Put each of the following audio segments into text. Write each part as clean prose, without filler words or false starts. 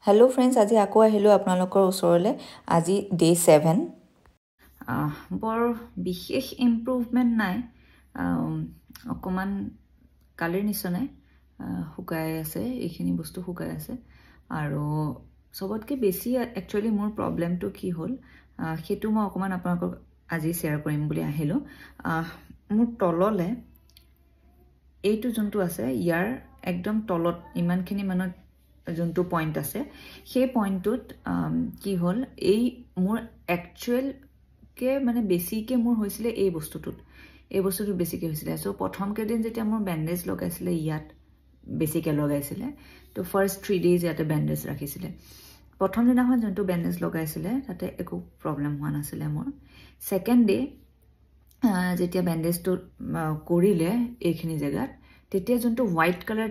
hello friends আজি আকৌ আহিলো আপোনালোকৰ ওচৰলে আজি ডে 7 বৰ বিশেষ ইমপ্ৰুভমেন্ট নাই অকমান কালিৰ নিছনে হুকাই আছে এইখিনি বস্তু হুকাই আছে আৰু সবতকে বেছি একচুয়ালি মোৰ প্ৰবলেমটো কি হ'ল হেতু মই অকমান আপোনালোকক আজি শেয়াৰ কৰিম বুলি আহিলো মোৰ তললে এইটো যোনটো আছে ইয়াৰ একদম তলত ইমানখিনি মানত যোনটো পইণ্ট আছে সেই পইণ্টটোত কি হ'ল এই মোৰ একচুয়াল কে মানে বেছিকে মোৰ হৈছিল এই বস্তুটো বেছিকে হৈছিল সো প্ৰথম কেদিন যেতিয়া মোৰ ব্যান্ডেজ লগাইছিল ইয়াত বেছিকে লগাইছিল তো ফাৰ্স্ট 3 ডেজ ইয়াতে ব্যান্ডেজ ৰাখিছিল প্ৰথম দিনাখন যোনটো ব্যান্ডেজ লগাইছিল তাতে একো প্ৰবলেম হোৱা নাছিল মোৰ সেকেন্ড ডে যেতিয়া ব্যান্ডেজটো কৰিলে এইখিনি জায়গাত তেতিয়া যোনটো হোয়াইট কালাৰ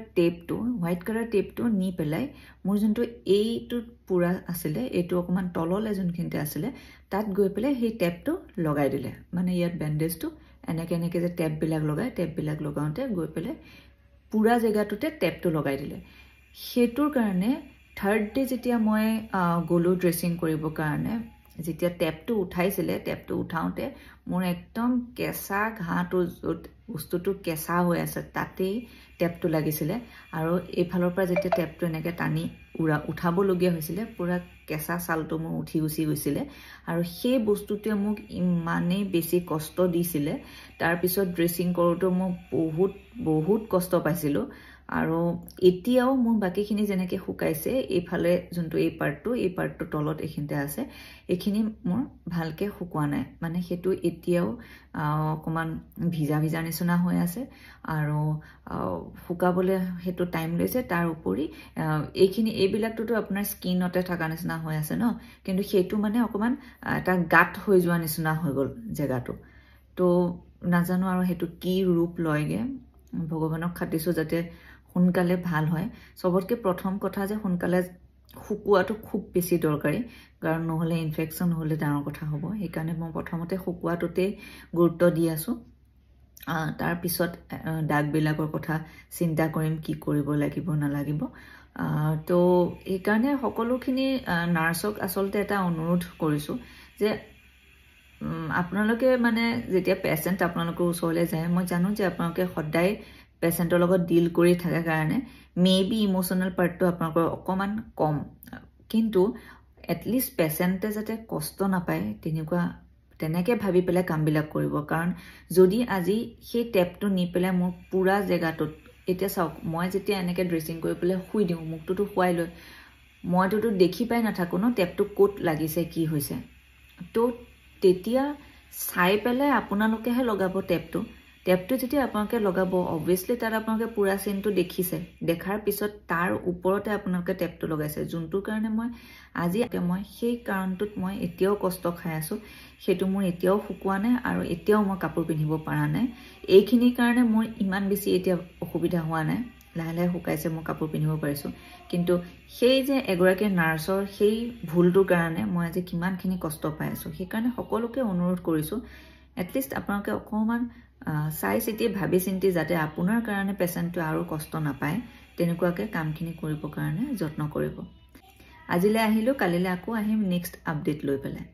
টেপটো নি পেলাই মোৰ যোনটো এইটো পুৰা আছিল এইটো অকমান তললে যোনখিনতে আছিল তাত গৈ পেলাই সেই টেপটো লগাই দিলে মানে ইয়াত ব্যান্ডেজটো এনেকে যে টেপ বিলাক লগাওতে গৈ পেলাই পুৰা জায়গাটোতে টেপটো লগাই দিলে হেতুৰ কাৰণে থাৰ্ড ডে যেতিয়া মই গলো ড্ৰেছিং কৰিব কাৰণে যেতিয়া টেপটো উঠাইছিলে টেপটো উঠাওতে মোৰ একদম কেঁচা ঘাটো বস্তুটো কেঁচা হৈ আছে তাতেই টেপটো লাগিছিলে আৰু এইফালৰ পৰা যেতিয়া টেপটো এনেকে টানি উঠাব লগিয়া হৈছিলে পুৰা কেঁচা সালটো মোৰ উঠি গৈছিলে আৰু সেই বস্তুটোৱে মোক ইমানে বেছি কষ্ট দিছিলে তাৰ পিছত ড্ৰেছিং কৰোটো মই বহুত কষ্ট পাইছিলো আৰু এতিয়াও মোৰ বাকিখিনি যেনেকে হুকাইছে এইফালে যোনটো এই পাৰ্টটো তলত এখিনতে আছে এখিনি মোৰ ভালকে হুকোৱা নাই মানে হেতু এতিয়াও অকমান ভিজা নিচিনা হৈ আছে আৰু হুকাবলে হেতু টাইম লৈছে তাৰ উপৰি এইখিনি এইবিলাকটো আপোনাৰ স্কিনতে থকা নিচিনা হৈ আছে ন কিন্তু হেতু মানে অকমান এটা গাত হৈ যোৱা নিচিনা হৈ গল জায়গাটো তো নাজানো আৰু হেতু কি ৰূপ লয়গে ভগৱানক খাটিছো যাতে সোনকালে ভাল হয় সবতকে প্ৰথম কথা যে সোনকালে হুকুৱাটো খুব বেছি দৰকাৰী কাৰণ নহলে ইনফেকশন হলে ডাঙৰ কথা হ'ব এই কাৰণে মই প্ৰথমতে হুকুৱাটোতে গুৰুত্ব দি আছো তাৰ পিছত দাগ বিলাকৰ কথা চিন্তা কৰিম কি কৰিব লাগিব নালাগিব তো এই কাৰণে সকলোখিনি নাৰ্সক আসলতে এটা অনুৰোধ কৰিছো যে আপোনালোকে মানে যেতিয়া পেশেন্ট আপোনালোকৰ ওচৰলৈ যায় মই জানো যে আপোনালোকে সদায় পেশেন্টৰ লগত ডিল কৰি থাকা কাৰণে মেবি ইমোশনাল পাৰ্টটো আপোনালোকৰ অকমান কম কিন্তু এটলিষ্ট পেশেন্টে যাতে কষ্ট নাপায় তেনেকে ভাবি পেলাই কামবিলাক কৰিব কাৰণ যদি আজি সেই টেপটো নি পেলাই মোৰ পুৰা জায়গাটোত এতিয়া চাওক মই যেতিয়া এনেকে ড্ৰেছিং কৰি পেলাই শুই দিও মুখটো শুৱাই লৈ মইটো দেখি পাই নাথাকো ন টেপটো কোট লাগিছে কি হৈছে তো তেতিয়া চাই পেলাই আপোনালোকেহে লগাব টেপটো যেতিয়া আপোনালোকে লগাব obviously তাৰ আপোনালোকে পুৰা সিনটো দেখিছে দেখাৰ পিছত তাৰ ওপৰতে আপোনালোকে টেপটো লগাইছে যোনটো কাৰণে মই সেই কাৰণটোত মই এতিয়াও কষ্ট খাই আছো হেতু মোৰ এতিয়াও হুকুৱা নাই আৰু এতিয়াও মই কাপোৰ পিন্ধিব পৰা নাই এইখিনি কাৰণে মোৰ ইমান বেছি এতিয়া অসুবিধা হোৱা নাই লাহে হুকাইছে মই কাপোৰ পিন্ধিব পাৰিছো কিন্তু সেই যে এগৰাকী নাৰ্সৰ সেই ভুলটোৰ কাৰণে মই আজি কিমানখিনি কষ্ট পাই আছো সেই কাৰণে সকলোকে অনুৰোধ কৰিছো এটলিষ্ট আপোনালোকে অকমান চাই চিতি ভাবি চিন্তি যাতে আপোনাৰ কাৰণে পেশেন্টটো আৰু কষ্ট নাপায় তেনেকুৱাকে কামখিনি কৰিব কাৰণে যত্ন কৰিব আজিলৈ আহিলো কালিলৈ আকৌ আহিম নেক্সট আপডেট লৈ পেলাই